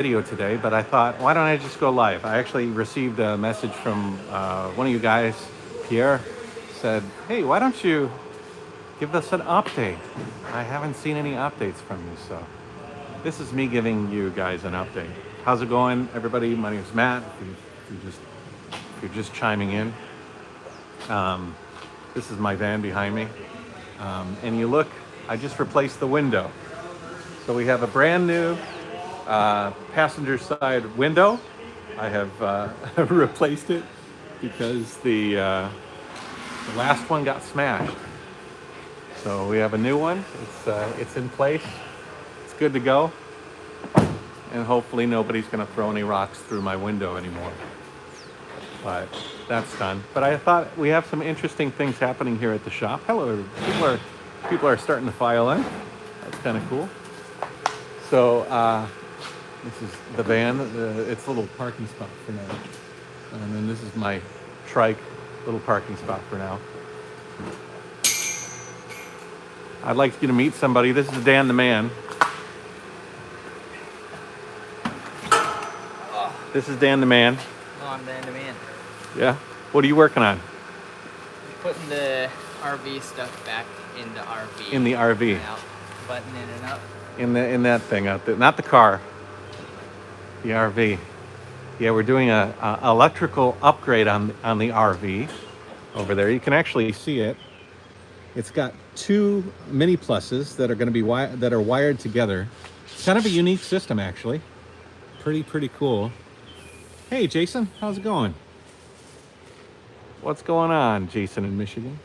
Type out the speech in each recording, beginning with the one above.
video today, but I thought, why don't I just go live? I actually received a message from one of you guys, Pierre, said, hey, why don't you give us an update? I haven't seen any updates from you, so this is me giving you guys an update. How's it going, everybody? My name is Matt. If you're just chiming in, this is my van behind me, and you look, I just replaced the window. So we have a brand new passenger side window. I have replaced it because the last one got smashed. So we have a new one. It's in place. It's good to go. And hopefully nobody's going to throw any rocks through my window anymore. But that's done. But I thought we have some interesting things happening here at the shop. Hello, people are starting to file in. That's kind of cool. So this is the van. It's a little parking spot for now. And then this is my trike, little parking spot for now. I'd like you to meet somebody. This is Dan the man. This is Dan the man. Oh, I'm Dan the man. Yeah. What are you working on? Putting the RV stuff back in the RV. In the RV. Out, buttoning it up. In that thing out there, not the car. The RV. Yeah, we're doing a electrical upgrade on the RV over there. You can actually see it. It's got two mini pluses that are going to be wired together. It's kind of a unique system, actually. Pretty cool. Hey, Jason, how's it going? What's going on, Jason in Michigan?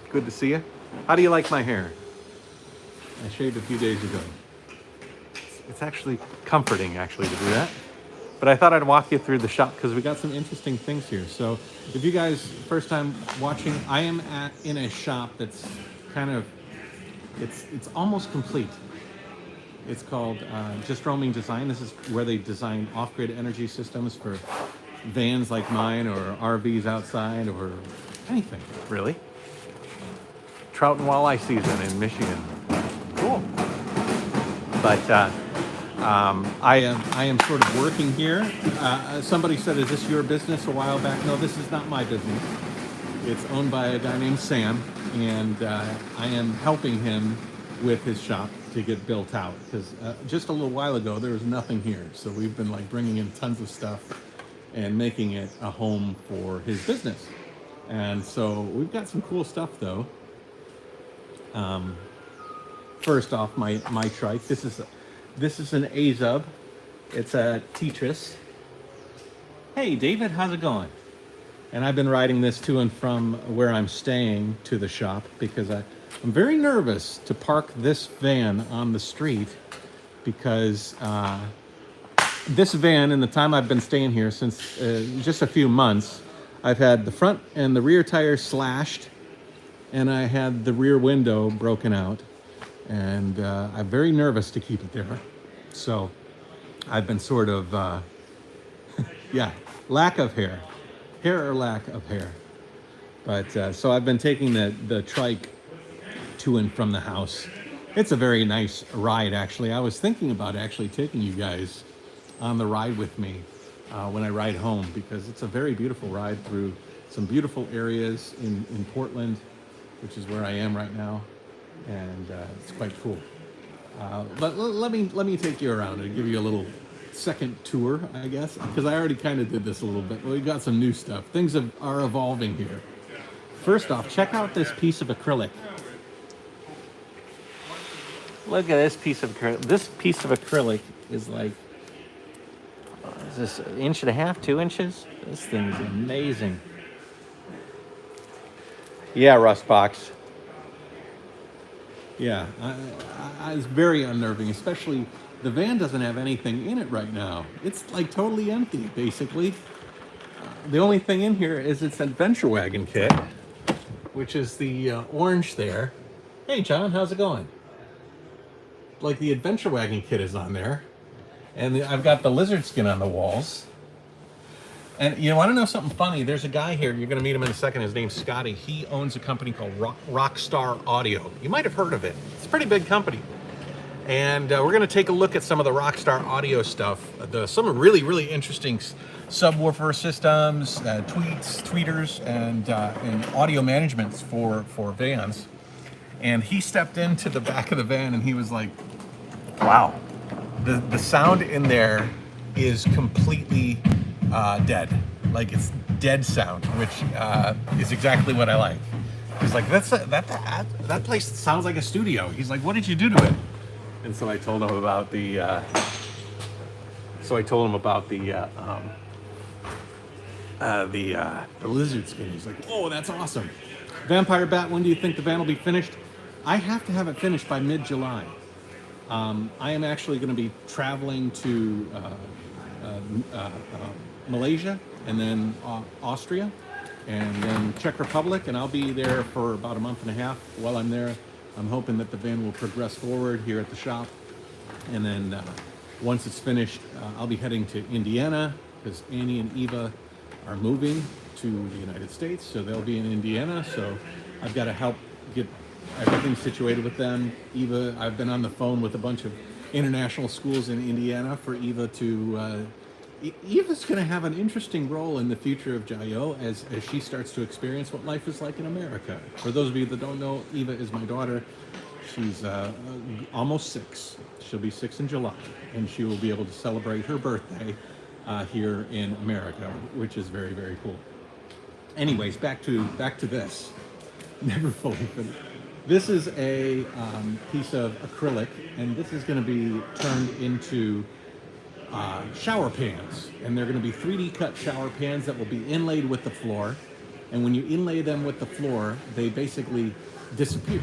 Good to see you. How do you like my hair? I shaved a few days ago. It's actually comforting, actually, to do that. But I thought I'd walk you through the shop because we got some interesting things here. So if you guys, first time watching, I am in a shop that's kind of, it's almost complete. It's called Just Roaming Design. This is where they design off-grid energy systems for vans like mine or RVs outside or anything, really. Trout and walleye season in Michigan. Cool. But I am sort of working here. Somebody said, is this your business a while back? No, this is not my business. It's owned by a guy named Sam, and I am helping him with his shop to get built out. Because just a little while ago, there was nothing here. So we've been like bringing in tons of stuff and making it a home for his business. And so we've got some cool stuff, though. First off, my trike. This is an Azub. It's a Tetris. Hey, David, how's it going? And I've been riding this to and from where I'm staying to the shop because I'm very nervous to park this van on the street because this van, in the time I've been staying here since just a few months, I've had the front and the rear tires slashed, and I had the rear window broken out. And I'm very nervous to keep it there. So I've been sort of, yeah, lack of hair. Hair or lack of hair. But so I've been taking the trike to and from the house. It's a very nice ride, actually. I was thinking about actually taking you guys on the ride with me when I ride home, because it's a very beautiful ride through some beautiful areas in Portland, which is where I am right now. And it's quite cool. But let me take you around and give you a little second tour, I guess, because I already kind of did this a little bit. We got some new stuff. Things are evolving here. First off, check out this piece of acrylic. Look at this piece of acrylic. This piece of acrylic is like, is this 1.5 inches, 2 inches? This thing is amazing. Yeah, Rustbox. Yeah, it's very unnerving, especially the van doesn't have anything in it right now. It's like totally empty, basically. The only thing in here is its adventure wagon kit, which is the orange there. Hey, John, how's it going? Like the adventure wagon kit is on there. And I've got the lizard skin on the walls. And you want to know something funny? There's a guy here, you're going to meet him in a second. His name's Scotty. He owns a company called Rockstar Audio. You might have heard of it. It's a pretty big company. And we're going to take a look at some of the Rockstar audio stuff. Some really interesting subwoofer systems, tweeters, and audio managements for vans. And he stepped into the back of the van and he was like, wow, the sound in there is completely dead. Like it's dead sound, which is exactly what I like. He's like, that place sounds like a studio. He's like, what did you do to it? And so I told him about the lizard skin. He's like, oh, that's awesome. Vampire Bat, when do you think the van will be finished? I have to have it finished by mid-July. I am actually going to be traveling to Malaysia and then Austria and then Czech Republic, and I'll be there for about a month and a half. While I'm there, I'm hoping that the van will progress forward here at the shop, and then once it's finished, I'll be heading to Indiana because Annie and Eva are moving to the United States, so they'll be in Indiana. So I've got to help get everything situated with them. Eva, I've been on the phone with a bunch of international schools in Indiana for Eva to. Eva's going to have an interesting role in the future of Jayoe as she starts to experience what life is like in America. For those of you that don't know, Eva is my daughter. She's almost 6. She'll be 6 in July, and she will be able to celebrate her birthday here in America, which is very cool. Anyways, back to this. Never fully finished. This is a piece of acrylic, and this is going to be turned into shower pans, and they're going to be 3D cut shower pans that will be inlaid with the floor. And when you inlay them with the floor, they basically disappear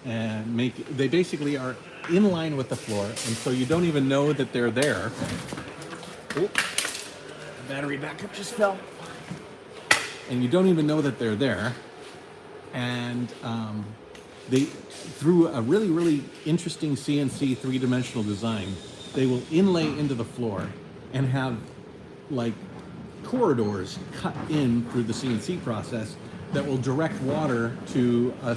and they basically are in line with the floor, and so you don't even know that they're there. Oh, the battery backup just fell. And you don't even know that they're there. And they, through a really interesting CNC three-dimensional design, they will inlay into the floor and have like corridors cut in through the CNC process that will direct water to a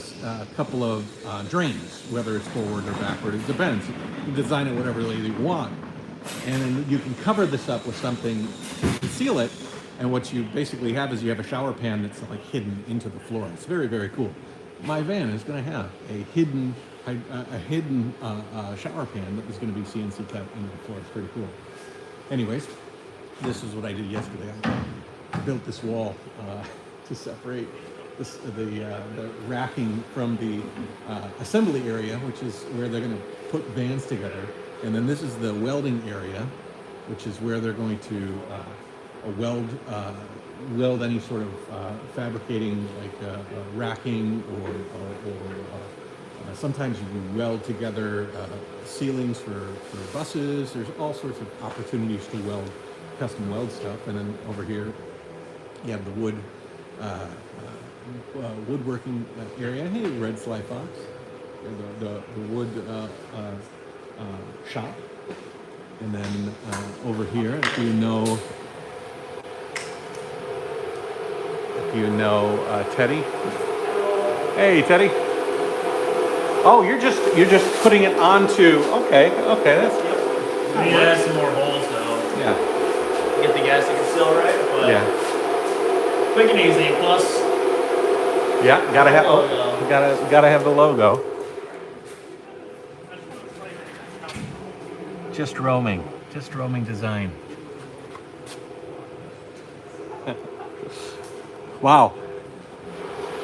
couple of drains, whether it's forward or backward. It depends. You design it whatever way you want. And then you can cover this up with something to conceal it. And what you basically have is you have a shower pan that's like hidden into the floor. It's very cool. My van is going to have a hidden shower pan that is going to be CNC cut into the floor. It's pretty cool. Anyways, this is what I did yesterday. I built this wall to separate the racking from the assembly area, which is where they're going to put vans together. And then this is the welding area, which is where they're going to weld any sort of fabricating, like racking or sometimes you can weld together ceilings for buses. There's all sorts of opportunities to weld, custom weld stuff. And then over here, you have the woodworking area. Hey, Red Sly Fox. The wood shop. And then over here, if you know Teddy. Hey, Teddy. Oh, you're just putting it onto. Okay, that's. I need to add some more holes though. Yeah. Get the gas still right, but yeah. quick and easy. Plus, yeah, gotta have the logo. Just roaming design. Wow.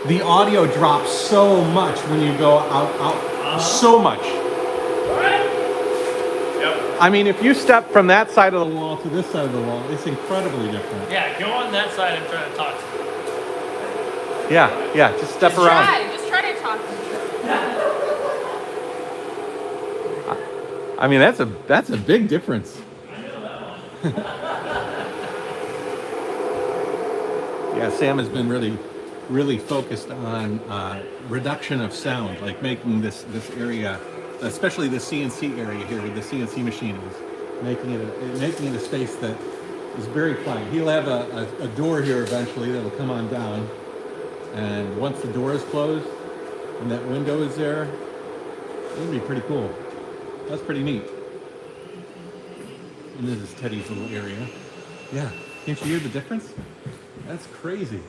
The audio drops so much when you go out, so much. Yep. I mean, if you step from that side of the wall to this side of the wall, it's incredibly different. Yeah, go on that side and try to talk to me. Yeah, just step around. Just try to talk to me. I mean, that's a big difference. Yeah, Sam has been really focused on reduction of sound, like making this area, especially the CNC area here where the CNC machine is, making it a space that is very quiet. He'll have a door here eventually that'll come on down, and once the door is closed and that window is there, it'll be pretty cool. That's pretty neat. And this is Teddy's little area. Yeah, can't you hear the difference? That's crazy.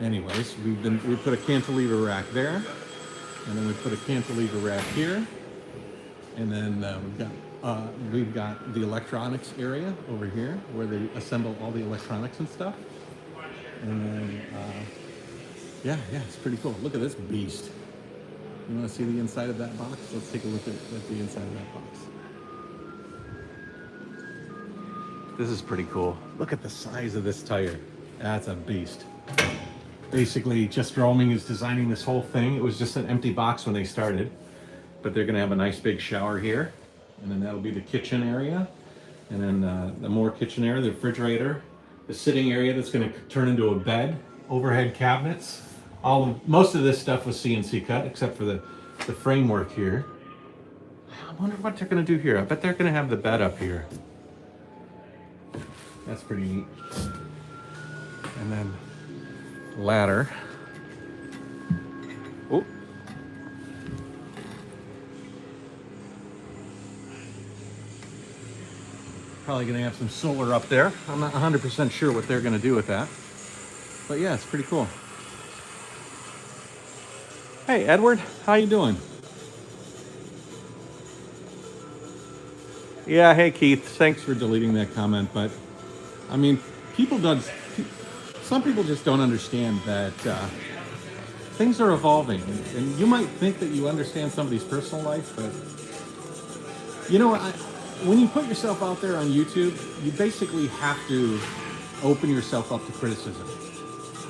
Anyways, we put a cantilever rack there, and then we put a cantilever rack here, and then we've got the electronics area over here where they assemble all the electronics and stuff. And then yeah, it's pretty cool. Look at this beast. You want to see the inside of that box? Let's take a look at the inside of that box. This is pretty cool. Look at the size of this tire. That's a beast. Basically, Just Roaming is designing this whole thing. It was just an empty box when they started, but they're gonna have a nice big shower here, and then that'll be the kitchen area, and then the more kitchen area, the refrigerator, the sitting area that's gonna turn into a bed, overhead cabinets. Most of this stuff was CNC cut, except for the framework here. I wonder what they're gonna do here. I bet they're gonna have the bed up here. That's pretty neat. And then ladder. Oh. Probably gonna have some solar up there. I'm not 100% sure what they're gonna do with that. But yeah, it's pretty cool. Hey, Edward, how you doing? Yeah, hey Keith, thanks for deleting that comment, but I mean, some people just don't understand that things are evolving, and you might think that you understand somebody's personal life, but you know, when you put yourself out there on YouTube, you basically have to open yourself up to criticism.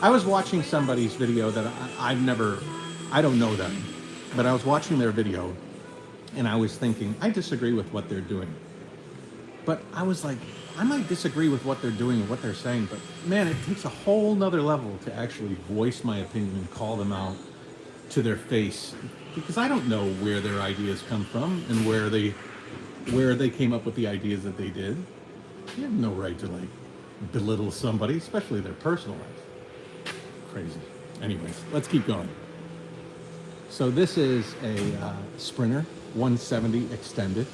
I was watching somebody's video that I don't know them, but I was watching their video, and I was thinking, I disagree with what they're doing. But I was like, I might disagree with what they're doing and what they're saying, but man, it takes a whole nother level to actually voice my opinion and call them out to their face, because I don't know where their ideas come from and where they came up with the ideas that they did. You have no right to like belittle somebody, especially their personal life. Crazy. Anyways, let's keep going. So this is a Sprinter 170 extended,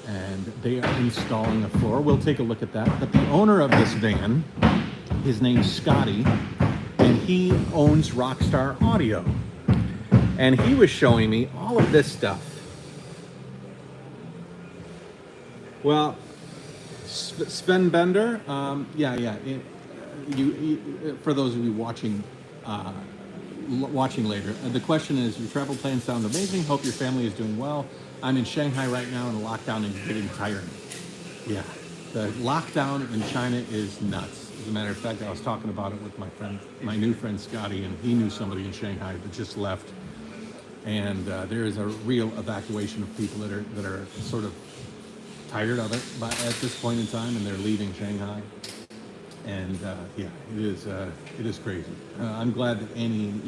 and they are installing a floor. We'll take a look at that. But the owner of this van, his name's Scotty, and he owns Rockstar Audio. And he was showing me all of this stuff. Well, Sven Bender, for those of you watching later, the question is, your travel plans sound amazing. Hope your family is doing well. I'm in Shanghai right now, and the lockdown is getting tiring. Yeah, the lockdown in China is nuts. As a matter of fact, I was talking about it with my new friend Scotty, and he knew somebody in Shanghai that just left. And there is a real evacuation of people that are sort of tired of it at this point in time, and they're leaving Shanghai. And yeah, it is crazy. I'm glad that Annie and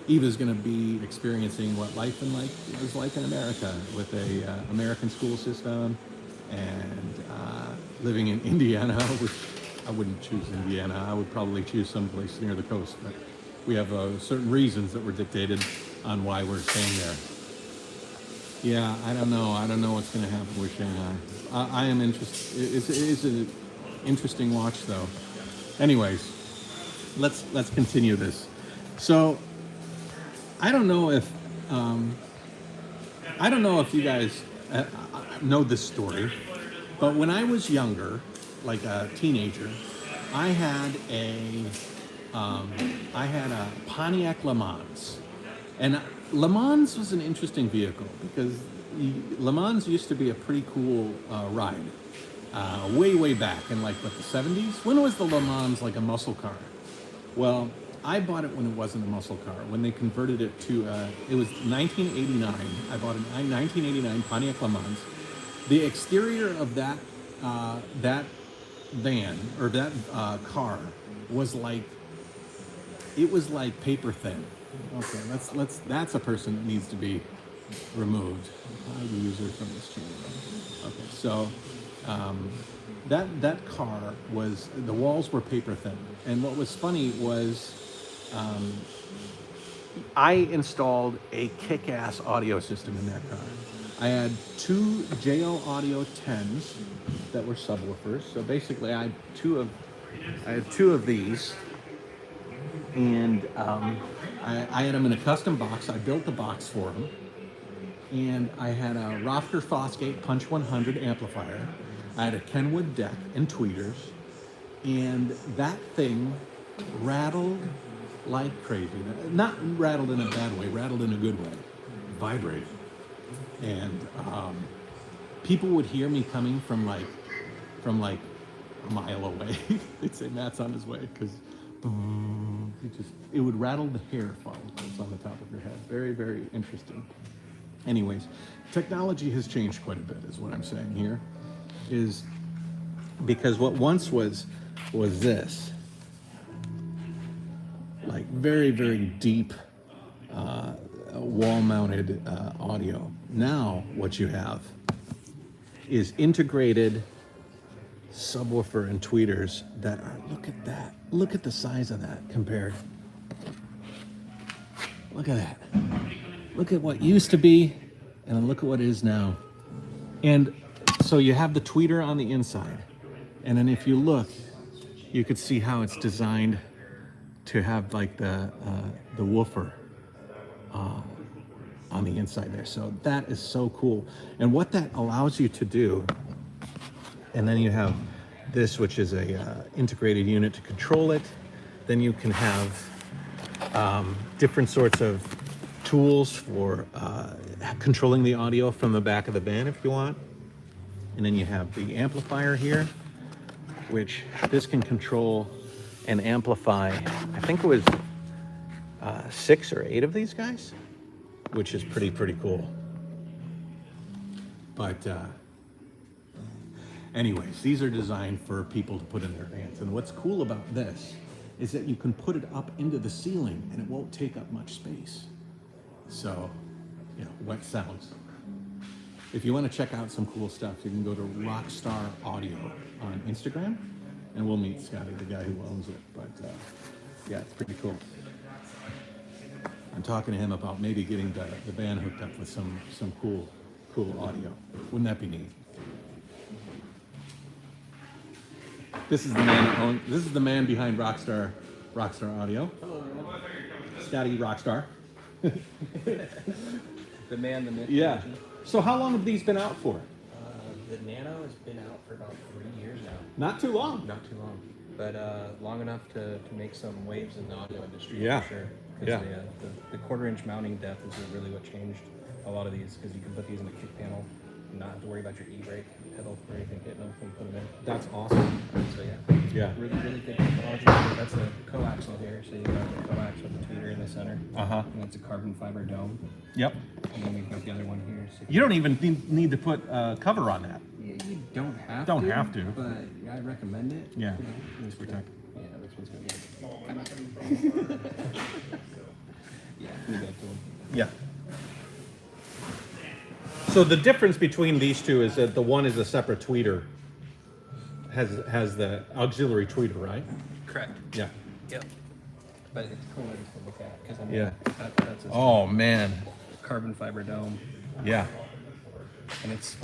Eva's going to be experiencing what life is like in America, with a American school system, and living in Indiana, which I wouldn't choose Indiana. I would probably choose someplace near the coast, but we have certain reasons that were dictated on why we're staying there. Yeah, I don't know what's going to happen with Shanghai. I am interested. It's an interesting watch, though. Anyways, let's continue this. So I don't know if you guys know this story, but when I was younger, like a teenager, I had a Pontiac Le Mans, and Le Mans was an interesting vehicle because Le Mans used to be a pretty cool ride. Way back in like the 70s. When was the Le Mans like a muscle car? Well, I bought it when it wasn't a muscle car. When they converted it to, it was 1989. I bought a 1989 Pontiac Le Mans. The exterior of that van or that car was like, it was like paper thin. Okay, that's a person that needs to be removed. Hide user from this channel. Okay, so. That car was, the walls were paper thin, and what was funny was I installed a kick-ass audio system in that car. I had two Jayoe Audio 10s that were subwoofers. So basically, I had two of these, and I had them in a custom box. I built the box for them, and I had a Rockstar Fosgate Punch 100 amplifier. I had a Kenwood deck and tweeters, and that thing rattled like crazy. Not rattled in a bad way, rattled in a good way. Vibrated. And people would hear me coming from like a mile away. They'd say Matt's on his way, because it would rattle the hair follicles on the top of your head. Very, very interesting. Anyways, technology has changed quite a bit, is what I'm saying here. Is because what once was this, like very, very deep wall-mounted audio. Now what you have is integrated subwoofer and tweeters that are, look at that. Look at the size of that compared. Look at that. Look at what used to be, and then look at what it is now. And so you have the tweeter on the inside, and then if you look, you could see how it's designed to have like the woofer on the inside there. So that is so cool. And what that allows you to do, and then you have this, which is a integrated unit to control it. Then you can have different sorts of tools for controlling the audio from the back of the van if you want. And then you have the amplifier here, which this can control and amplify. I think it was 6 or 8 of these guys, which is pretty cool. But anyways, these are designed for people to put in their vans. And what's cool about this is that you can put it up into the ceiling and it won't take up much space. So, you know, wet sounds. If you want to check out some cool stuff, you can go to Rockstar Audio on Instagram, and we'll meet Scotty, the guy who owns it. But yeah, it's pretty cool. I'm talking to him about maybe getting the van hooked up with some cool audio. Wouldn't that be neat? This is the man behind Rockstar Audio. Hello, everyone. Scotty Rockstar. The man, the myth. Yeah. So how long have these been out for? The Nano has been out for about 3 years now. Not too long. Not too long, but long enough to make some waves in the audio industry. Yeah. For sure. Yeah. The quarter-inch mounting depth is really what changed a lot of these, because you can put these in the kick panel and not have to worry about your e-brake pedal or anything hitting them when you put them in. That's awesome. So yeah. Yeah. Really good technology. That's a coaxial here, so you got the coax with the tweeter in the center. And it's a carbon fiber dome. Yep. And then we've got the other one here. So You don't even need to put a cover on that. you don't have Don't to. have to. But I recommend it. Yeah. It's protect. Yeah, this one's gonna be. Yeah, we got to them. Yeah. So the difference between these two is that the one is a separate tweeter, has the auxiliary tweeter, right? Correct. Yeah. Yep. But it's cool to look at, because I mean, Yeah. that's a Oh man. carbon fiber dome, Yeah. and it's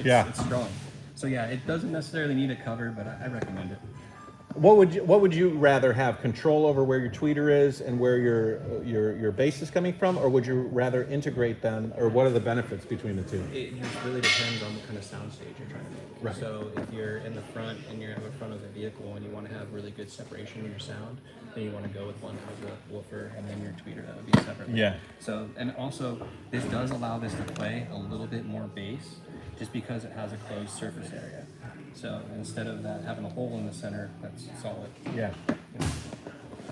Yeah. it's strong. So yeah, it doesn't necessarily need a cover, but I recommend it. What would you rather have control over where your tweeter is and where your bass is coming from, or would you rather integrate them, or what are the benefits between the two? It just really depends on what kind of sound stage you're trying to make. Right. So if you're in the front and you're in the front of the vehicle and you want to have really good separation in your sound, then you want to go with one that has a woofer and then your tweeter that would be separate. Yeah. So, and also this does allow this to play a little bit more bass, just because it has a closed surface area. So instead of that having a hole in the center, that's solid. Yeah.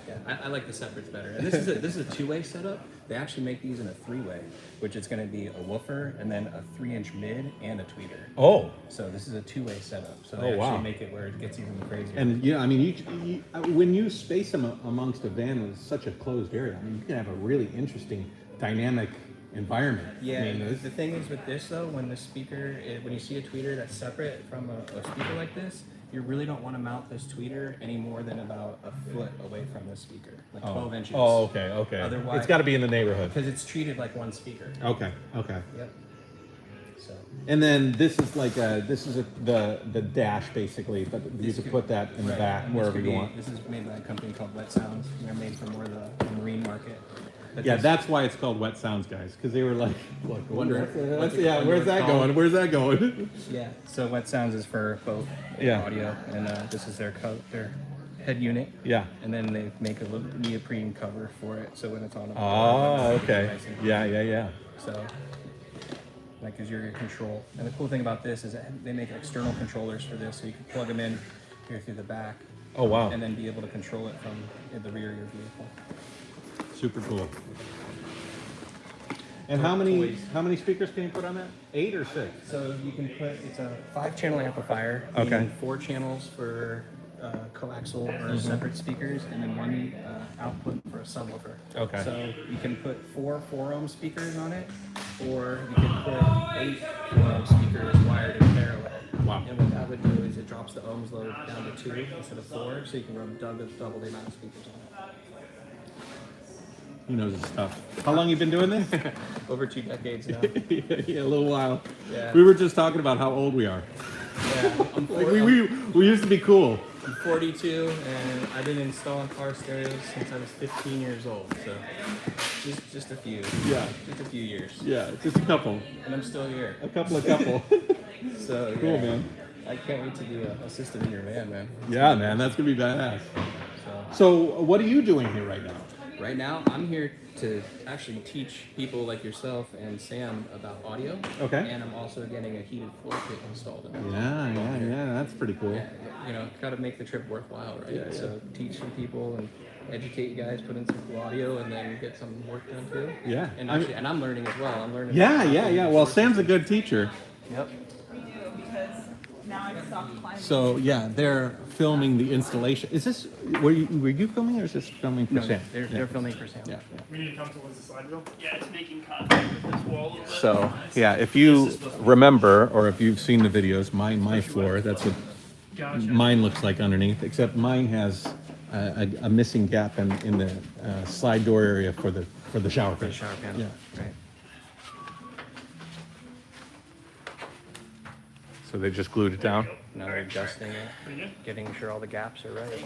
Yeah, I like the separates better. And this is a two-way setup. They actually make these in a three-way, which is going to be a woofer and then a 3-inch mid and a tweeter. Oh. So this is a two-way setup. So Oh, they actually wow. make it where it gets even crazier. And yeah, I mean, you when you space them amongst a van with such a closed area, I mean, you can have a really interesting dynamic environment. yeah, I mean, the thing is with this though, when the speaker, when you see a tweeter that's separate from a speaker like this, you really don't want to mount this tweeter any more than about a foot away from the speaker, like 12 inches. Oh, okay, okay. Otherwise- It's got to be in the neighborhood. Because it's treated like one speaker. Okay, okay. Yep. So And then this is like the dash basically, but you This could could- put that in the right, back and this wherever could you be- want. This is made by a company called Wet Sounds. They're made for more the marine market. But Yeah, this- that's why it's called Wet Sounds, guys, because they were like, look, Wonder- what's it- yeah, wonder where's what's that called? going? Where's that going? Yeah. So Wet Sounds is for boat Yeah. audio, and this is their head unit. Yeah. And then they make a little neoprene cover for it, so when it's on a Oh, it's okay. nice and Yeah, yeah, yeah. So that gives you your control. And the cool thing about this is that they make external controllers for this, so you can plug them in here through the back, Oh, wow. and then be able to control it from the rear of your vehicle. Super cool. And how many speakers can you put on that? 8 or 6? So you can put, it's a 5-channel amplifier, Okay. meaning 4 channels for coaxial or separate speakers, and then 1 output for a subwoofer. Okay. So you can put 4 4-ohm speakers on it, or you can put 8 4-ohm speakers wired in parallel. Wow. And what that would do is it drops the ohms load down to 2 instead of 4, so you can run double the amount of speakers on He knows his stuff. How long you been doing this? it. Over 2 decades now. Yeah, a little while. Yeah. We were just talking about how old we are. Yeah, I'm, Like we used to be cool. I'm 42, and I've been installing car stereos since I was 15 years old. So just a few. Yeah. Just a few years. Yeah, just a couple. And I'm still here. A couple. So Cool, yeah, man. I can't wait to be a system in your van, man. Yeah, man, that's gonna be badass. So So, what are you doing here right now? right now, I'm here to actually teach people like yourself and Sam about audio. Okay. And I'm also getting a heated floor kit installed. In Yeah, that's pretty cool. Yeah, you know, gotta make the trip worthwhile, right? Yeah, yeah. So teach some people and educate you guys, put in some cool audio, and then get some work done too. Yeah. And I mean- actually, and I'm learning as well. I'm learning. Yeah. Well, Sam's a good teacher. Yep. We do because now I've stopped climbing. So yeah, they're filming the installation. Is this were you filming or is this filming for No, Sam? they're filming for Sam. Yeah. We need to come towards the slide wheel. Yeah, it's making contact with this wall a little bit. So yeah, if you remember or if you've seen the videos, my floor, that's what Gotcha. mine looks like underneath. Except mine has a missing gap in the slide door area for the shower For the face. shower panel. Yeah. Right. So they just glued it down. Now they're adjusting it, Pretty good. getting sure all the gaps are right.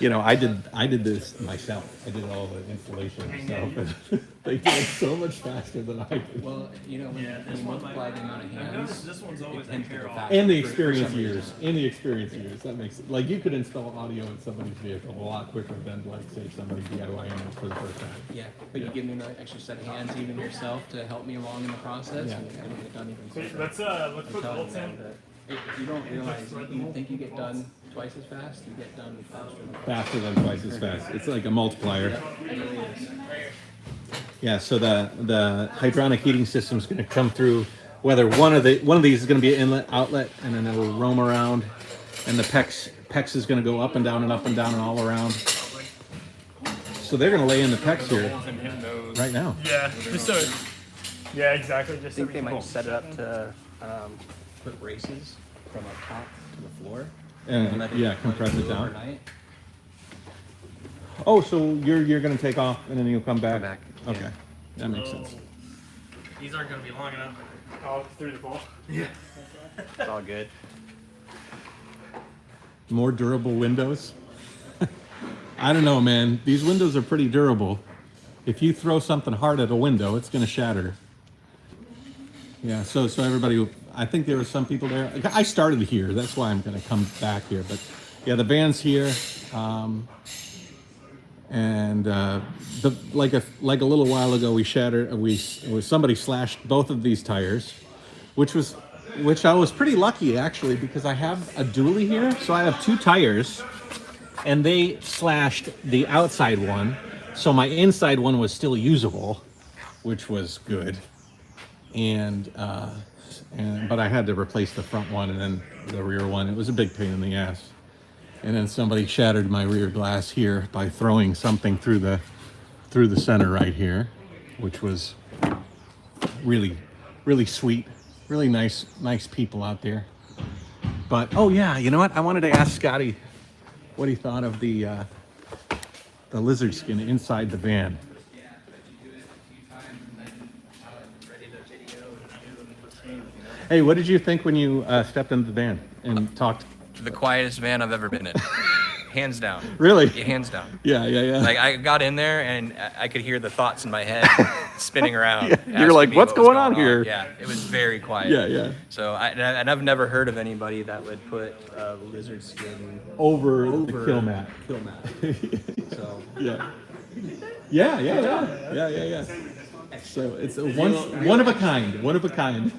You know, I did this myself. I did all the installation myself. They did it so much faster than I did. Well, you know, when Yeah, you multiply the amount of I've hands, noticed this one's always it tends a to hair go off. faster. And the for experience some years. reason. And the experience years. That makes it like you could install audio in somebody's vehicle a lot quicker than like say somebody DIYing it for the first time. Yeah, but you give me an extra set of hands even yourself to help me along in the process, Yeah. and it'll get done even Wait, quicker. let's put the Telling bolts them in. that if you don't realize, you think you get done twice as fast, you get done faster. Faster than twice as fast. It's like a multiplier. It really is. Yeah, so the hydronic heating system is going to come through whether one of these is going to be an inlet outlet and then it'll roam around and the PEX is going to go up and down and up and down and all around. So they're going to lay in the PEX here And hit those. right now. Yeah, just so. Yeah, exactly. I Just think so they we might can- set it up to put braces from up top to the floor. And let yeah, let compress it do down. overnight. Oh, so you're going to take off and then you'll come back? Come back, yeah. Okay, that makes sense. These aren't going to be long enough. Oh, through the ball. Yeah. It's all good. More durable windows. I don't know, man. These windows are pretty durable. If you throw something hard at a window, it's going to shatter. Yeah, so everybody, I think there were some people there. I started here, that's why I'm going to come back here. But yeah, the van's here, and like a little while ago, somebody slashed both of these tires, which I was pretty lucky actually because I have a dually here, so I have 2 tires, and they slashed the outside one, so my inside one was still usable, which was good. But I had to replace the front one and then the rear one. It was a big pain in the ass. And then somebody shattered my rear glass here by throwing something through the center right here, which was really, really sweet. Really nice people out there. But oh yeah, you know what? I wanted to ask Scotty what he thought of the lizard skin inside the van. Hey, what did you think when you stepped into the van and talked? The quietest van I've ever been in. Hands down. Really? Yeah, hands down. Yeah, yeah, yeah. Like I got in there and I could hear the thoughts in my head spinning around. Yeah, you're asking like, me "What's what was going on here?" Yeah, it was very quiet. Yeah, yeah. So I've never heard of anybody that would put lizard skin Over the kill mat. Kill mat. So Yeah. Yeah, yeah, yeah. Yeah, yeah, yeah. So it's a one of a kind. One of a kind.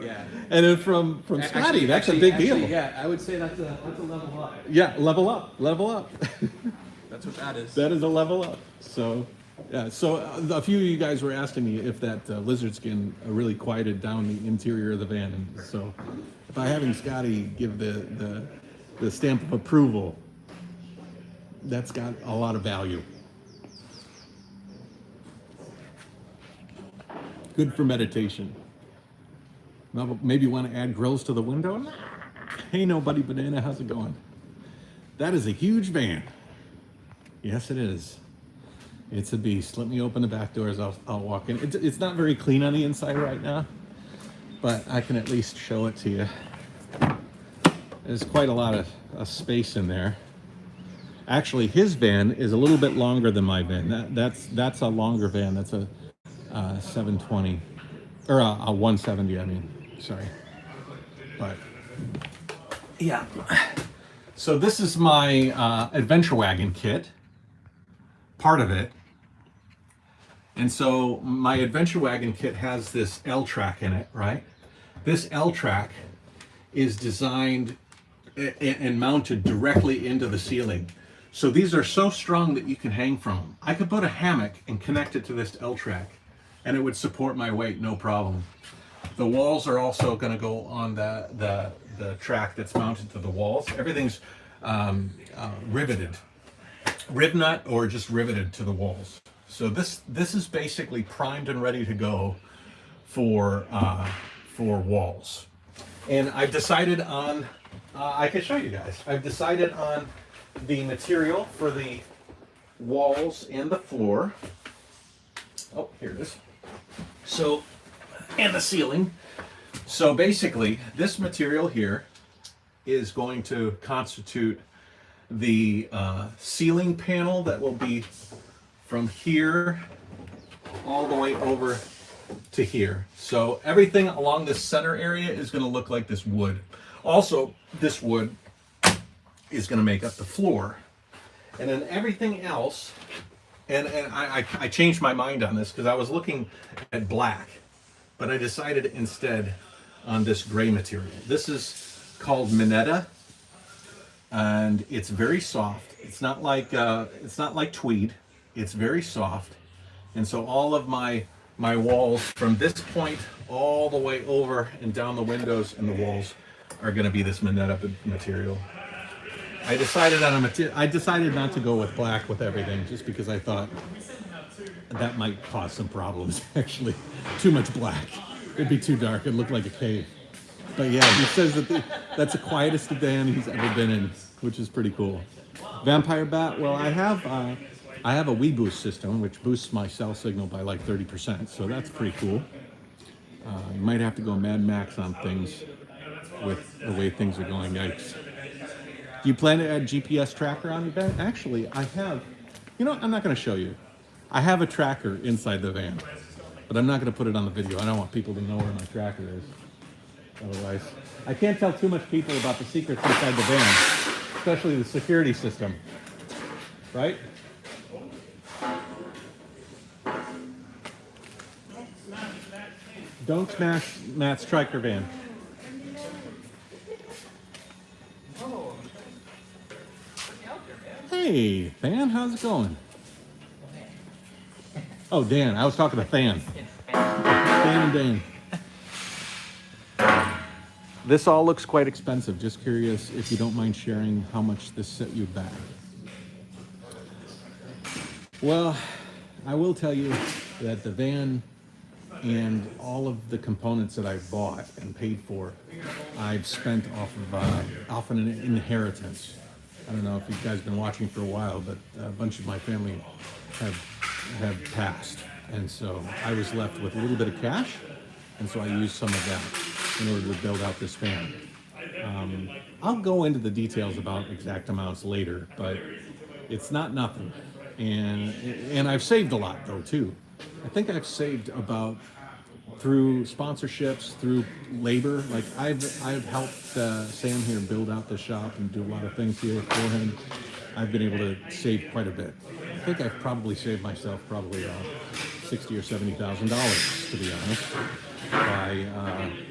yeah. And then from Scotty, that's a big deal. Yeah, I would say that's a level up. Yeah, level up, level up. That's what that is. That is a level up. So, yeah. So a few of you guys were asking me if that lizard skin really quieted down the interior of the van, and so by having Scotty give the stamp of approval, that's got a lot of value. Good for meditation. Maybe want to add grills to the window? Hey, nobody banana, how's it going? That is a huge van. Yes, it is. It's a beast. Let me open the back doors. I'll walk in. It's not very clean on the inside right now, but I can at least show it to you. There's quite a lot of space in there. Actually, his van is a little bit longer than my van. That's a longer van. That's a 720 or a 170. I mean, sorry. But yeah. So this is my adventure wagon kit. Part of it. And so my adventure wagon kit has this L-track in it, right? This L-track is designed and mounted directly into the ceiling. So these are so strong that you can hang from them. I could put a hammock and connect it to this L-track and it would support my weight, no problem. The walls are also going to go on the track that's mounted to the walls. Everything's riveted. Rib nut or just riveted to the walls. So this is basically primed and ready to go for walls. And I've decided on, I can show you guys. I've decided on the material for the walls and the floor. Oh, here it is. So, and the ceiling. So basically, this material here is going to constitute the ceiling panel that will be from here all the way over to here. So everything along this center area is going to look like this wood. Also, this wood is going to make up the floor. And then everything else, and I changed my mind on this because I was looking at black, but I decided instead on this gray material. This is called Minetta. And it's very soft. It's not like tweed. It's very soft. And so all of my walls from this point all the way over and down the windows and the walls are going to be this Minetta material. I decided not to go with black with everything just because I thought that might cause some problems. Actually, too much black. It'd be too dark. It'd look like a cave. But yeah, he says that that's the quietest van he's ever been in, which is pretty cool. Vampire bat. Well, I have a WeBoost system, which boosts my cell signal by like 30%, so that's pretty cool. You might have to go Mad Max on things with the way things are going. Yikes. Do you plan to add GPS tracker on the van? Actually, I have. You know, I'm not going to show you. I have a tracker inside the van, but I'm not going to put it on the video. I don't want people to know where my tracker is. Otherwise, I can't tell too much people about the secrets inside the van, especially the security system, right? Don't smash Matt's striker van. Hey, Than, how's it going? Oh, Dan, I was talking to Than. Dan and Dane. This all looks quite expensive. Just curious if you don't mind sharing how much this set you back. Well, I will tell you that the van and all of the components that I've bought and paid for, I've spent off an inheritance. I don't know if you guys have been watching for a while, but a bunch of my family have passed, and so I was left with a little bit of cash, and so I used some of that in order to build out this fan. I'll go into the details about exact amounts later, but it's not nothing, and I've saved a lot though too. I think I've saved about, through sponsorships, through labor. Like I've helped Sam here build out the shop and do a lot of things here for him. I've been able to save quite a bit. I think I've probably saved myself probably $60,000 or $70,000, to be honest, by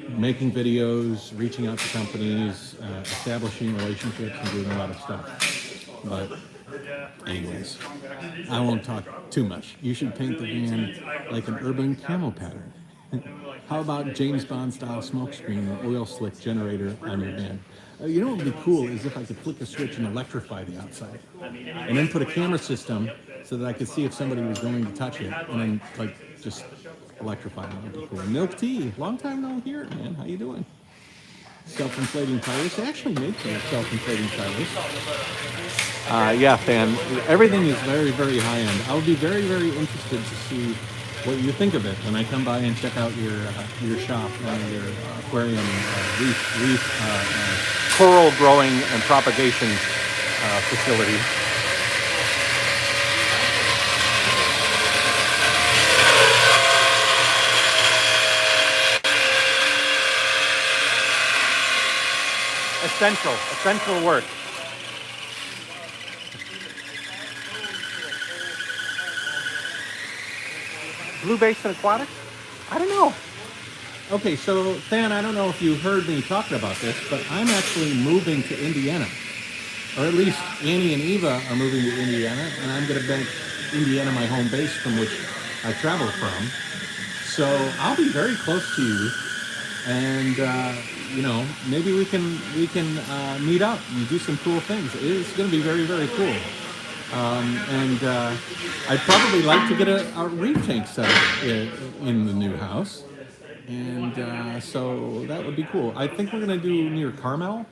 making videos, reaching out to companies, establishing relationships, and doing a lot of stuff. But anyways, I won't talk too much. You should paint the van like an urban camo pattern. How about James Bond style smokescreen or oil slick generator on your van? You know what would be cool is if I could flick a switch and electrify the outside, and then put a camera system so that I could see if somebody was going to touch it, and then like just electrify them. That'd be cool. Milk tea, long time no hear, man. How you doing? Self-inflating tires. They actually make self-inflating tires. Yeah, fan. Everything is very, very high end. I would be very, very interested to see what you think of it when I come by and check out your shop and your aquarium, reef coral growing and propagation facility. Essential work. Blue Basin Aquatics? I don't know. Okay, so Than, I don't know if you heard me talking about this, but I'm actually moving to Indiana. Or at least Annie and Eva are moving to Indiana, and I'm going to make Indiana my home base from which I travel from. So I'll be very close to you, and you know, maybe we can meet up and do some cool things. It's going to be very, very cool. I'd probably like to get a reef tank set up in the new house, and so that would be cool. I think we're going to do near Carmel,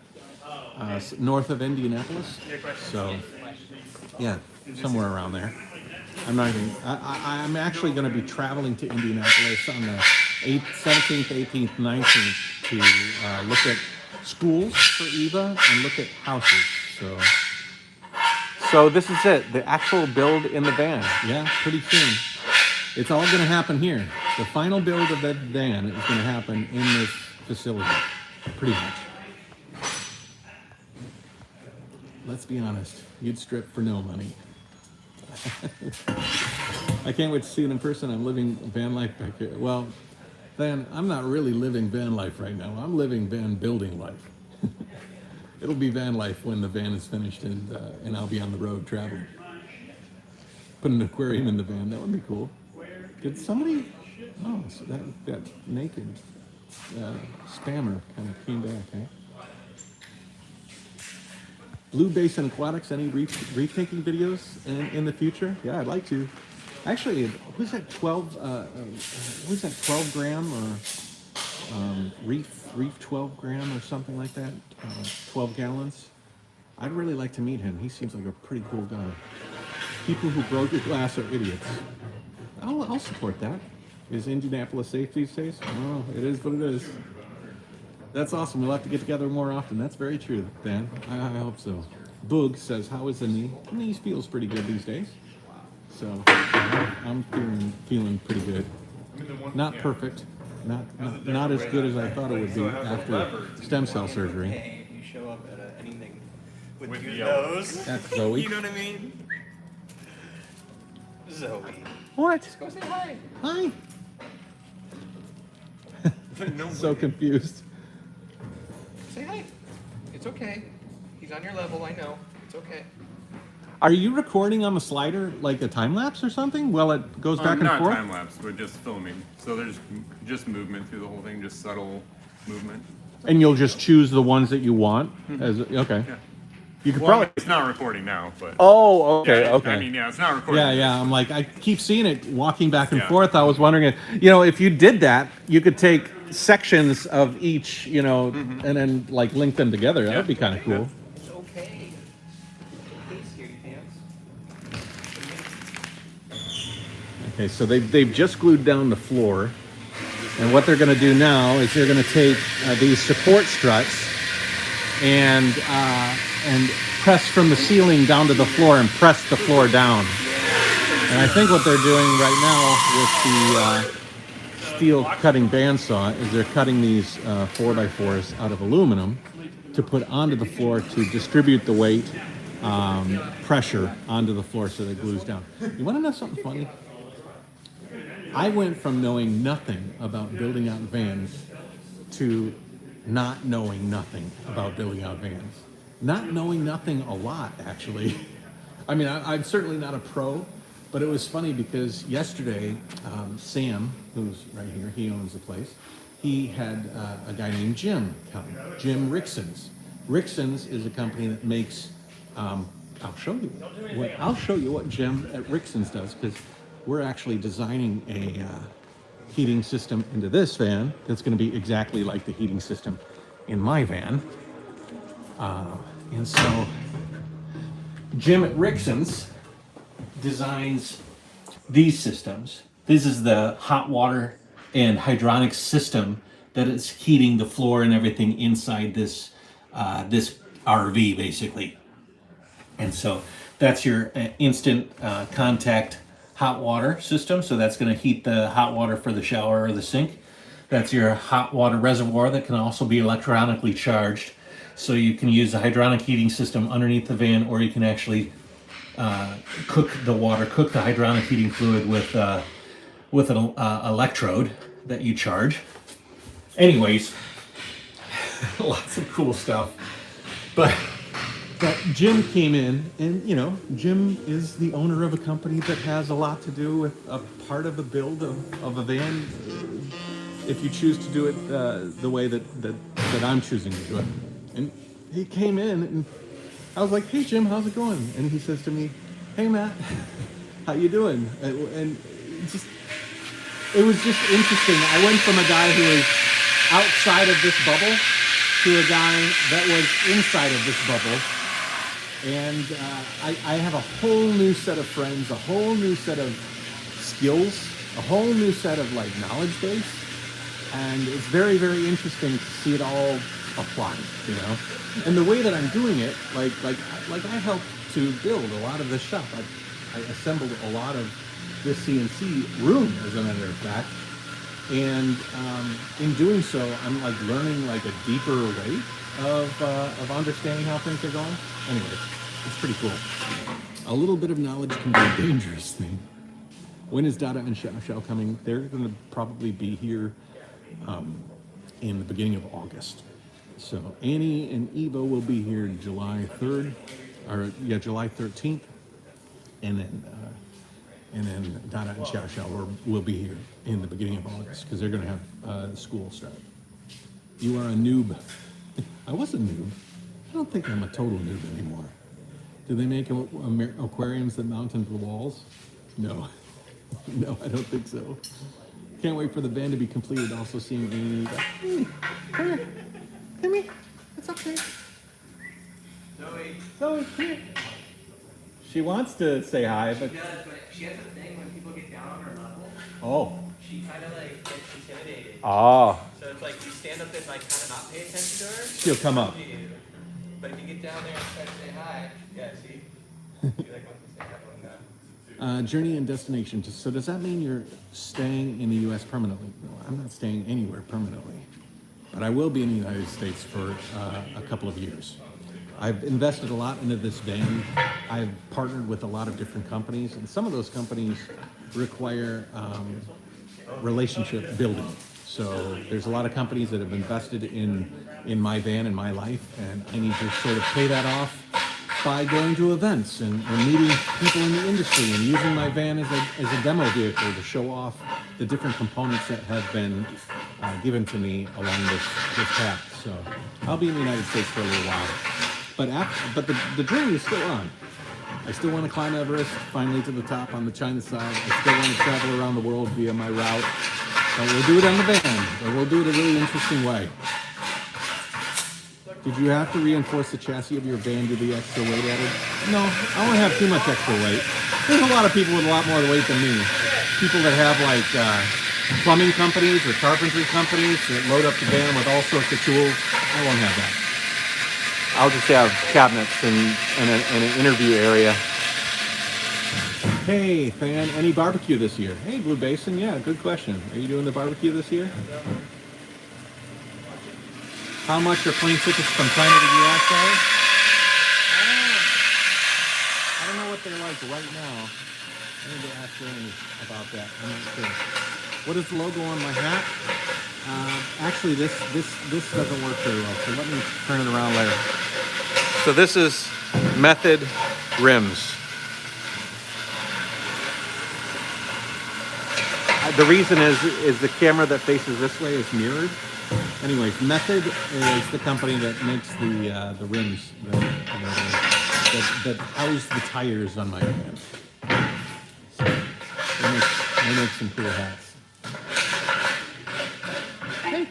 north of Indianapolis. So yeah, somewhere around there. I'm actually going to be traveling to Indianapolis on the 17th, 18th, 19th to look at schools for Eva and look at houses. So this is it, the actual build in the van. Yeah, pretty soon. It's all going to happen here. The final build of that van is going to happen in this facility, pretty much. Let's be honest, you'd strip for no money. I can't wait to see it in person. I'm living van life back here. Well, Van, I'm not really living van life right now. I'm living van building life. It'll be van life when the van is finished and I'll be on the road traveling. Put an aquarium in the van. That would be cool. Did somebody? Oh, so that naked spammer kind of came back, eh? Blue Basin Aquatics, any reef taking videos in the future? Yeah, I'd like to. Actually, who's that 12 gram or reef 12 gram or something like that? 12 gallons. I'd really like to meet him. He seems like a pretty cool guy. People who broke your glass are idiots. I'll support that. Is Indianapolis safe these days? Oh, it is what it is. That's awesome. We'll have to get together more often. That's very true, Dan. I hope so. Boog says, how is the knee? The knee feels pretty good these days. So I'm feeling pretty good. Not perfect. Not as good as I thought it would be after stem cell surgery. Hey, if you show up at anything with your nose, that's Zoe. You know what I mean? Zoe. What? Go say hi. Hi. No So confused. Say hi. It's okay. He's on your level, I know. It's okay. Are you recording on the slider like a time lapse or something? Well, it goes back and not forth. Not time lapse, but just filming. So there's just movement through the whole thing, just subtle movement. And you'll just choose the ones that you want. As okay. Yeah. You could Well, probably. it's not recording now, but. Oh, okay, Yeah, okay. I mean, yeah, it's not recording. Yeah. I'm like, I keep seeing it walking back and Yeah. forth. I was wondering, if you did that, you could take sections of each, and then like link them together. That would be kind of cool. It's okay. Okay, scaredy pants. Okay, so they've just glued down the floor, and what they're going to do now is they're going to take these support struts and press from the ceiling down to the floor and press the floor down. And I think what they're doing right now with the steel cutting bandsaw is they're cutting these 4x4s out of aluminum to put onto the floor to distribute the weight, pressure onto the floor so that it glues down. You want to know something funny? I went from knowing nothing about building out vans to not knowing nothing about building out vans. Not knowing nothing a lot, actually. I mean, I'm certainly not a pro, but it was funny because yesterday, Sam, who's right here, he owns the place, he had a guy named Jim come, Jim Rixon's. Rixon's is a company that makes, I'll show you what Jim at Rixon's does, because we're actually designing a heating system into this van that's going to be exactly like the heating system in my van. And so Jim at Rixon's designs these systems. This is the hot water and hydronic system that is heating the floor and everything inside this this RV, basically. And so that's your instant contact hot water system. So that's going to heat the hot water for the shower or the sink. That's your hot water reservoir that can also be electronically charged. So you can use the hydronic heating system underneath the van, or you can actually cook the hydronic heating fluid with an electrode that you charge. Anyways, lots of cool stuff. But Jim came in, and Jim is the owner of a company that has a lot to do with a part of the build of a van. If you choose to do it the way that I'm choosing to do it. And he came in, and I was like, "Hey Jim, how's it going?" And he says to me, "Hey Matt, how you doing?" And it was just interesting. I went from a guy who was outside of this bubble to a guy that was inside of this bubble. And I have a whole new set of friends, a whole new set of skills, a whole new set of knowledge base. And it's very, very interesting to see it all applied, And the way that I'm doing it, like I helped to build a lot of this shop. I assembled a lot of this CNC room, as a matter of fact. And in doing so, I'm learning a deeper way of understanding how things are going. Anyways, it's pretty cool. A little bit of knowledge can be a dangerous thing. When is Dada and Xiao Xiao coming? They're going to probably be here in the beginning of August. So Annie and Eva will be here July 3rd, July 13th, and then Dada and Xiao Xiao will be here in the beginning of August because they're going to have school start. You are a noob. I was a noob. I don't think I'm a total noob anymore. Do they make aquariums that mount into the walls? No. No, I don't think so. Can't wait for the van to be completed. Also seeing Annie. Hey, come here. Come here. It's okay. Zoe, come here. She wants to say hi, but... She does, but she has a thing when people get down on her level. Oh. She kind of gets intimidated. Ah. So it's you stand up and kind of not pay attention to her. She'll come up. But if you get down there and try to say hi, yeah, see? She wants to say hi like that. Journey and destination. So does that mean you're staying in the U.S. permanently? No, I'm not staying anywhere permanently. But I will be in the United States for a couple of years. I've invested a lot into this van. I've partnered with a lot of different companies, and some of those companies require relationship building. So there's a lot of companies that have invested in my van and my life, and I need to sort of pay that off by going to events and meeting people in the industry and using my van as a demo vehicle to show off the different components that have been given to me along this path. So I'll be in the United States for a little while. but the journey is still on. I still want to climb Everest, finally to the top on the China side. I still want to travel around the world via my route. But we'll do it on the van, but we'll do it a really interesting way. Did you have to reinforce the chassis of your van to the extra weight added? No, I don't have too much extra weight. There's a lot of people with a lot more weight than me. People that have like plumbing companies or carpentry companies that load up the van with all sorts of tools. I won't have that. I'll just have cabinets and an interview area. Hey, fan, any barbecue this year? Hey, Blue Basin, yeah, good question. Are you doing the barbecue this year? How much are plane tickets from China to the USA? I don't know what they're like right now. I need to ask Danny about that. I'm not sure. What is the logo on my hat? Actually, this doesn't work very well, so let me turn it around later. So this is Method rims. The reason is the camera that faces this way is mirrored. Anyways, Method is the company that makes the rims that house the tires on my van. So they make some cool hats. Hey.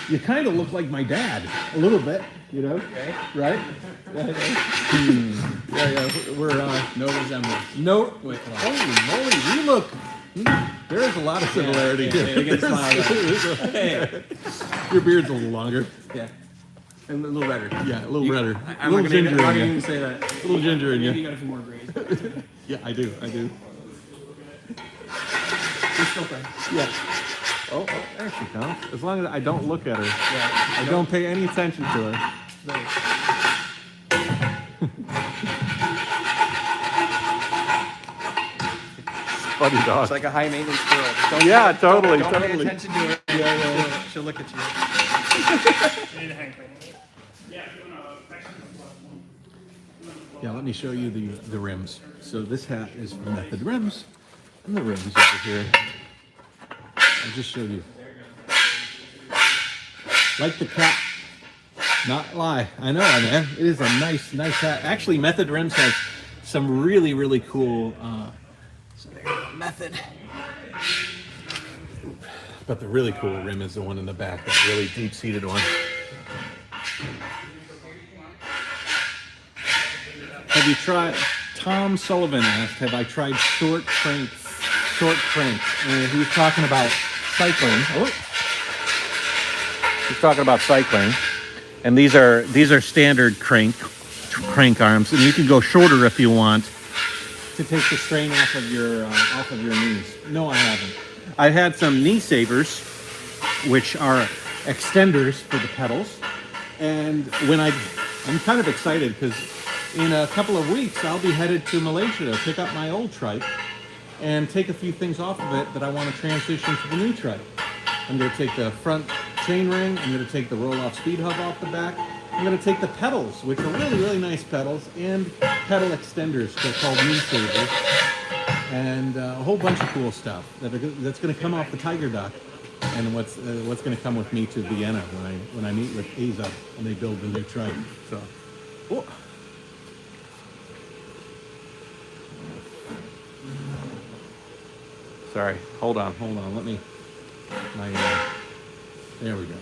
You kind of look like my dad, a little bit, you know, right? Yeah, we're No resemblance. no. Holy moly, we look. There's a lot of similarity here. You can smile. Hey. Your beard's a little longer. Yeah. And a little redder. Yeah, a little redder. A I'm little ginger not in gonna you. even say that. A little ginger in Maybe you you. got a few more braids. Yeah, I do. We're still friends. Yeah. Oh, there she comes. As long as I don't look at her. Yeah. I don't pay any attention to her. Funny dog. It's like a high maintenance girl. Don't Yeah, totally, don't totally. pay attention to her. Yeah. She'll look at you. You need a hand clean. Yeah, let me show you the rims. So this hat is from Method Rims, and the rims over here. I'll just show you. Like the cat, not lie. I know, man. It is a nice hat. Actually, Method Rims has some really cool. So there you go, Method. But the really cool rim is the one in the back, that really deep-seated one. Have you tried? Tom Sullivan asked, "Have I tried short crank?" And he was talking about cycling. Oh. He's talking about cycling, and these are standard crank arms, and you can go shorter if you want to take the strain off of your knees. No, I haven't. I had some knee savers, which are extenders for the pedals, and I'm kind of excited because in a couple of weeks I'll be headed to Malaysia to pick up my old trike and take a few things off of it that I want to transition to the new trike. I'm going to take the front chain ring, I'm going to take the roll-off speed hub off the back, I'm going to take the pedals, which are really nice pedals, and pedal extenders, they're called knee savers, and a whole bunch of cool stuff that's going to come off the Tiger Duck, and what's going to come with me to Vienna when I meet with Aza and they build the new trike. So, oh. Sorry, hold on, let me, there we go.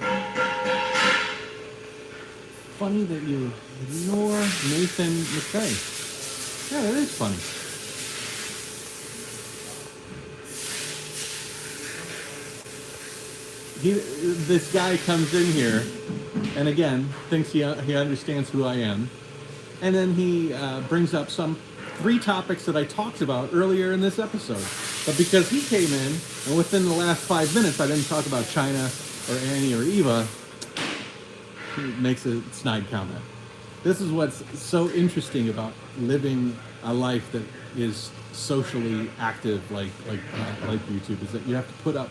Funny that you ignore Nathan McKay. Yeah, that is funny. This guy comes in here, and again, thinks he understands who I am, and then he brings up some 3 topics that I talked about earlier in this episode. But because he came in, and within the last 5 minutes I didn't talk about China or Annie or Eva, he makes a snide comment. This is what's so interesting about living a life that is socially active like YouTube, is that you have to put up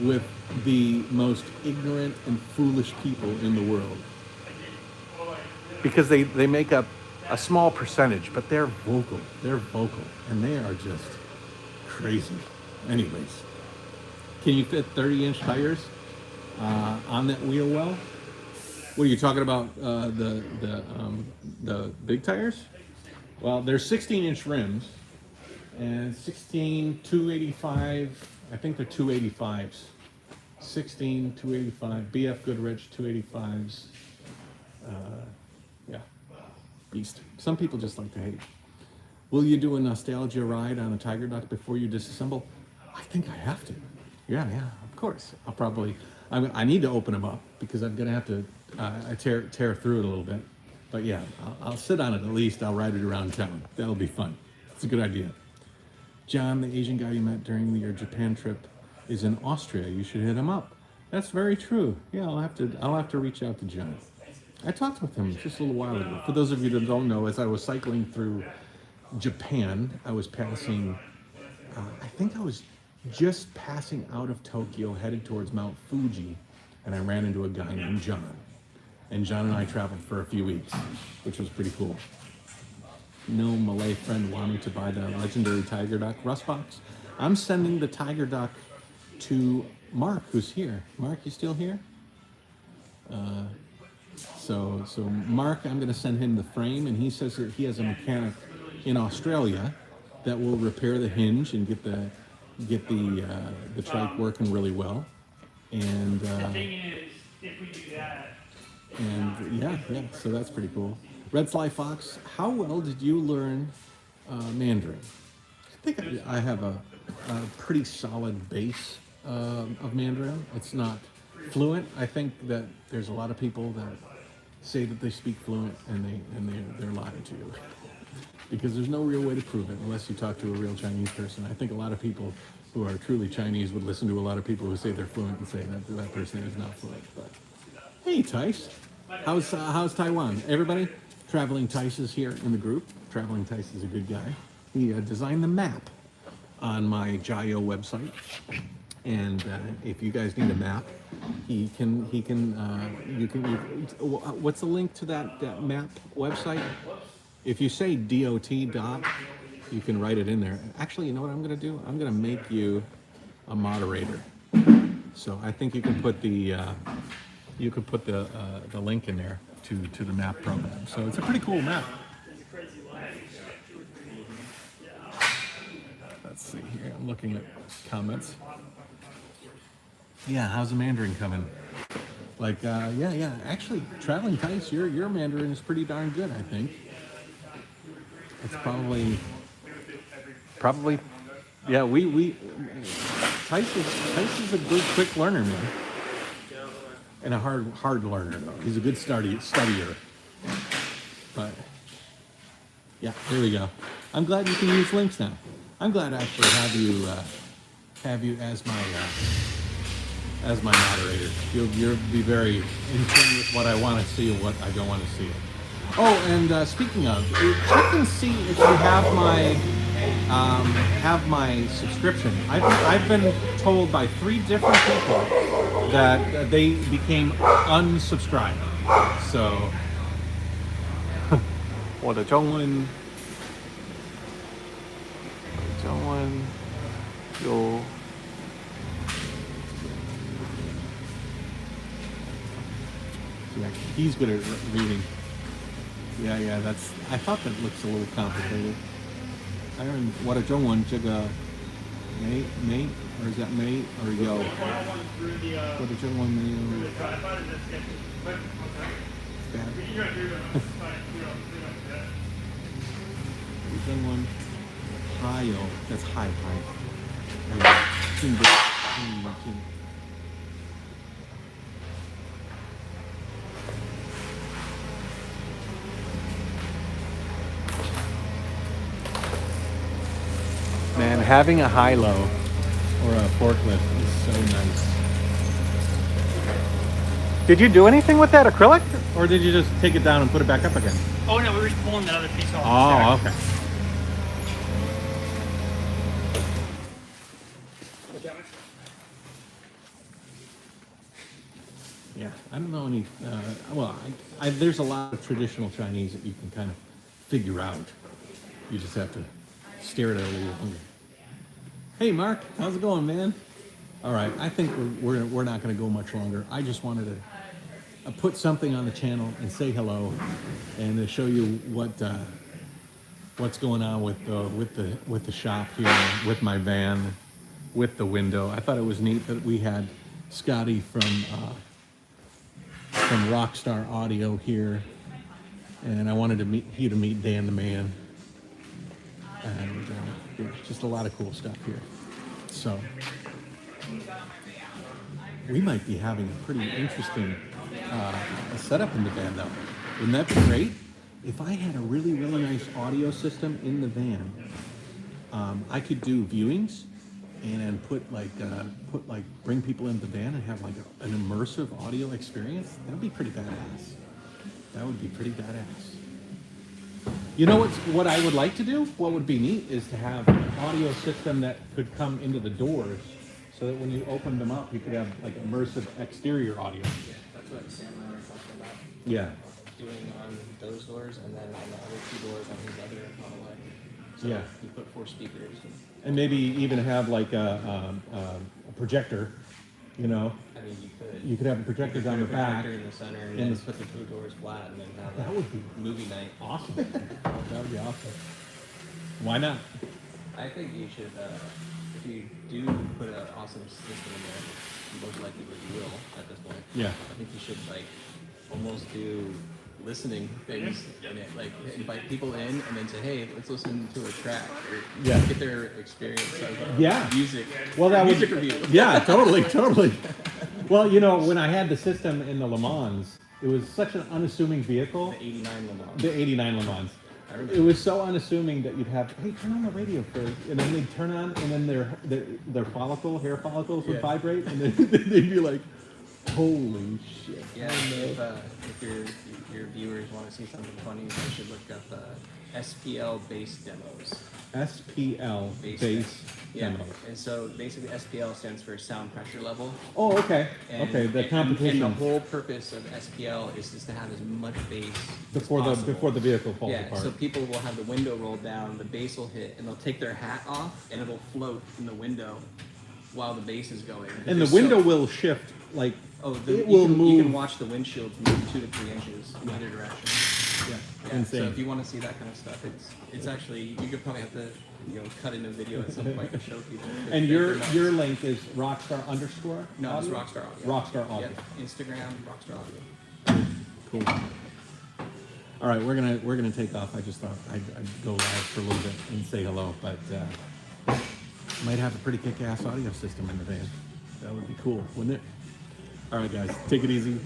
with the most ignorant and foolish people in the world. Because they make up a small percentage, but they're vocal, and they are just crazy. Anyways, can you fit 30-inch tires on that wheel well? What are you talking about? The big tires? Well, they're 16-inch rims and 16 285. I think they're 285s. 16 285 BF Goodrich 285s. Yeah, beast. Some people just like to hate. Will you do a nostalgia ride on a Tiger Duck before you disassemble? I think I have to. Yeah, of course. I'll probably. I need to open them up because I'm gonna have to tear through it a little bit. But yeah, I'll sit on it at least. I'll ride it around town. That'll be fun. It's a good idea. John, the Asian guy you met during your Japan trip, is in Austria. You should hit him up. That's very true. Yeah, I'll have to reach out to John. I talked with him just a little while ago. For those of you that don't know, as I was cycling through Japan, I was passing. I think I was just passing out of Tokyo, headed towards Mount Fuji, and I ran into a guy named John. And John and I traveled for a few weeks, which was pretty cool. No Malay friend wanted to buy the legendary Tiger Duck rust box. I'm sending the Tiger Duck to Mark, who's here. Mark, you still here? So Mark, I'm going to send him the frame, and he says that he has a mechanic in Australia that will repair the hinge and get the trike working really well. And The thing is, if we do that, and yeah, so that's pretty cool. Red Fly Fox, how well did you learn Mandarin? I think I have a pretty solid base of Mandarin. It's not fluent. I think that there's a lot of people that say that they speak fluent and they're lying to you because there's no real way to prove it unless you talk to a real Chinese person. I think a lot of people who are truly Chinese would listen to a lot of people who say they're fluent and say that person is not fluent. But hey, Tice, how's Taiwan? Everybody, Traveling Tice is here in the group. Traveling Tice is a good guy. He designed the map on my Jayoe website, and if you guys need a map, you can. What's the link to that map website? If you say DOT dot, you can write it in there. Actually, you know what I'm going to do? I'm going to make you a moderator. So I think you can put the link in there to the map program. So it's a pretty cool map. Let's see here. I'm looking at comments. Yeah, how's the Mandarin coming? Like, yeah. Actually, Traveling Tice, your Mandarin is pretty darn good, I think. It's probably, yeah. Tice is a good, quick learner, man, and a hard learner though. He's a good studier. But yeah, here we go. I'm glad you can use links now. I'm glad to actually have you as my moderator. You'll be very in tune with what I want to see and what I don't want to see. Oh, and speaking of, check and see if you have my subscription. I've been told by 3 different people that they became unsubscribed. So, 我的中文有 Yeah, he's good at reading. Yeah, that's. I thought that looks a little complicated. I don't. What a 中文这个 mate or is that mate or yo? What a 中文没有 bad. 中文 high that's high. Man, having a high-low or a forklift is so nice. Did you do anything with that acrylic? Or did you just take it down and put it back up again? oh no, we were just pulling that other piece off. Oh, okay. Yeah, I don't know any. There's a lot of traditional Chinese that you can kind of figure out. You just have to stare at it a little longer. Hey, Mark, how's it going, man? All right, I think we're not going to go much longer. I just wanted put something on the channel and say hello, and to show you what's going on with the shop here, with my van, with the window. I thought it was neat that we had Scotty from Rockstar Audio here, and I wanted to meet Dan the man, and just a lot of cool stuff here. So we might be having a pretty interesting setup in the van, though. Wouldn't that be great? If I had a really nice audio system in the van, I could do viewings and bring people into the van and have like an immersive audio experience. That would be pretty badass. That would be pretty badass. You know what I would like to do? What would be neat is to have an audio system that could come into the doors, so that when you open them up, you could have like immersive exterior audio. Yeah, that's what Sam and I were talking about. Yeah. Doing on those doors, and then on the other 2 doors on his other Model Y. So Yeah. you put 4 speakers. And maybe even have like a projector, you know. I mean, you could. You could have a projector down the back. Projector in the center, and And then put the 2 doors flat, and then have That a would be movie night. awesome. That would be awesome. Why not? I think you should, if you do put an awesome system in there, you most likely you will at this point. Yeah. I think you should like almost do listening things in it, like invite people in and then say, hey, let's listen to a track, or Yeah. get their experience of Yeah. music. Well, that music would, review. yeah, totally. Well, you know, when I had the system in the Le Mans, it was such an unassuming vehicle. The 89 Le Mans. The 89 Le Mans. I remember. It was so unassuming that you'd have, hey, turn on the radio first, and then they'd turn on, and then their hair follicles would Yeah. vibrate, and then they'd be like, holy shit. Yeah, if your viewers want to see something funny, they should look up SPL bass demos. SPL Bass bass Yeah, demos. and so basically SPL stands for sound pressure level. Oh, okay. And, Okay, the and competition the whole purpose of SPL is just to have as much bass before as possible. the vehicle falls Yeah, apart. so people will have the window rolled down, the bass will hit, and they'll take their hat off, and it'll float in the window while the bass is going. And the There's window so- will shift, like, it it will You move. can watch the windshields move 2 to 3 inches in either direction. Yeah, Yeah, insane. so if you want to see that kind of stuff, it's actually, you could probably have to cut in a video at some point to show people. And They're nuts. your link is Rockstar underscore? No, it's audio? Rockstar Audio. Rockstar Audio. Yeah, Instagram, Rockstar Audio. Cool. All right, we're gonna take off. I just thought I'd go live for a little bit and say hello, but might have a pretty kick-ass audio system in the van. That would be cool, wouldn't it? All right, guys, take it easy.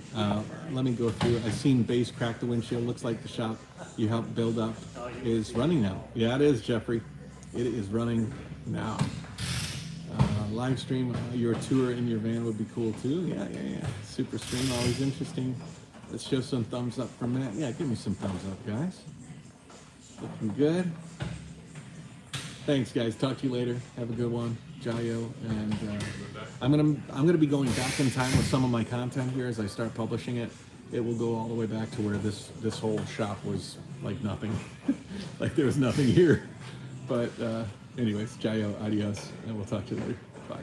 Let me go through. I've seen base crack the windshield. Looks like the shop you helped build up is running now. Yeah, it is, Jeffrey. It is running now. Live stream your tour in your van would be cool too. Yeah. Super stream, always interesting. Let's show some thumbs up from Matt. Yeah, give me some thumbs up, guys. Looking good. Thanks, guys. Talk to you later. Have a good one, Jayoe. And I'm gonna be going back in time with some of my content here as I start publishing it. It will go all the way back to where this whole shop was like nothing, like there was nothing here. But anyways, Jayoe, adios, and we'll talk to you later. Bye.